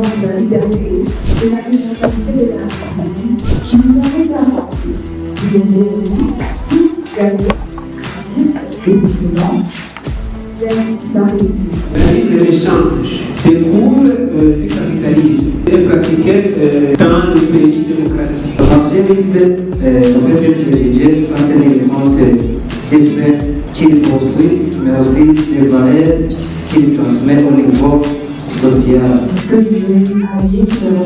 l'indépendance, de la liberté, de la responsabilité de la République qui nous permet d'avoir une énergie pour gagner effectivement vers sa réussite. L'échange découle du capitalisme et pratiqué dans les pays démocratiques. Nos privilégiés sans tenir compte des faits qu'ils construisent, mais aussi des valeurs qu'ils transmettent au niveau social. Que je vais agir sur le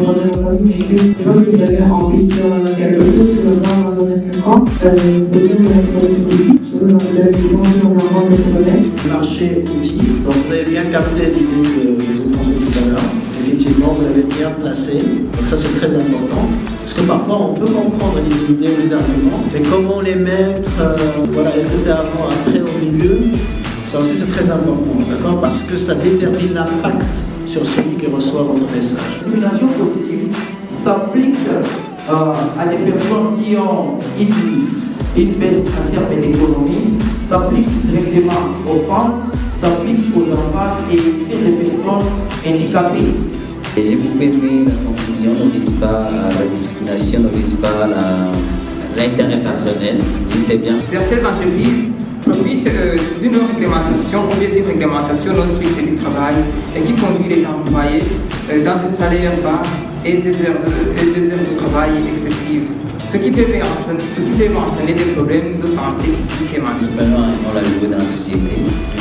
c'est que vous avez en plus quelque chose sur le plan dans notre camp, c'est bien la politique, vous avez besoin de rendre des problèmes. Marché outil, donc vous avez bien capté l'idée que je vous ai transmise tout à l'heure. Effectivement, vous l'avez bien placé, donc ça c'est très important. Parce que parfois on peut comprendre les idées ou les arguments, mais comment les mettre, voilà, est-ce que c'est avant, après, au milieu? Ça aussi c'est très important, d'accord? Parce que ça détermine l'impact sur celui qui reçoit votre message. La discrimination positive s'applique à des personnes qui ont une baisse en termes d'économie, s'applique directement aux femmes, s'applique aux enfants et sur les personnes handicapées. J'ai beaucoup aimé la conclusion, ne vise pas à la discrimination, ne vise pas l'intérêt personnel. Oui, c'est bien. Certaines entreprises profitent d'une réglementation ou d'une réglementation non stricte du travail et qui conduit les employés dans des salaires bas et des heures de travail excessives. Ce qui peut entraîner des problèmes de santé physique et mentale. L'entrepreneur a un rôle dans la société.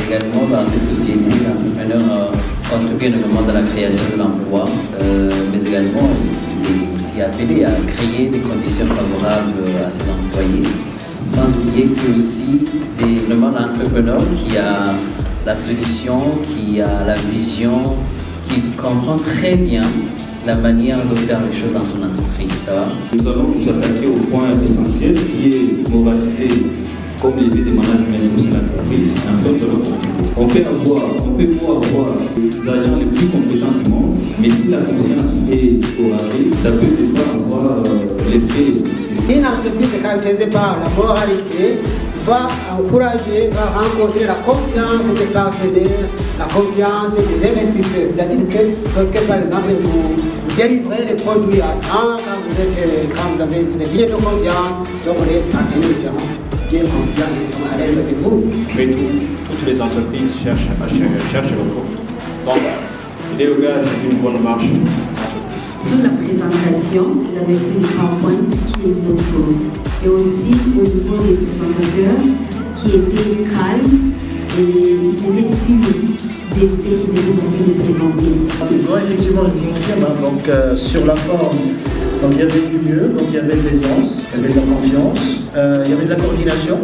Également, dans cette société, l'entrepreneur contribue énormément dans la création de l'emploi, mais également, il est aussi appelé à créer des conditions favorables à ses employés. Sans oublier que aussi, c'est vraiment l'entrepreneur qui a la solution, qui a la vision, qui comprend très bien la manière de faire les choses dans son entreprise, ça va? Nous allons nous attaquer au point essentiel qui est moralité comme levier de management au sein de l'entreprise. En fait, on peut avoir l'agent le plus compétent du monde, mais si la conscience est oragée, ça peut ne pas avoir l'effet. Une entreprise est caractérisée par la moralité, va encourager, va rencontrer la confiance des partenaires, la confiance des investisseurs. C'est-à-dire que lorsque par exemple vous délivrez les produits à temps, quand vous êtes bien de confiance, donc les partenaires seront bien confiants et seront à l'aise avec vous. Mais toutes les entreprises cherchent le profit. Donc, l'idéal d'une bonne marche. Sur la présentation, vous avez fait une PowerPoint qui est une bonne chose. Et aussi au niveau des présentateurs qui étaient calmes et ils étaient sûrs de ce qu'ils étaient en train de présenter. Oui, effectivement, je vous confirme. Donc, sur la forme, donc, il y avait du mieux, donc il y avait de l'aisance, il y avait de la confiance, il y avait de la coordination.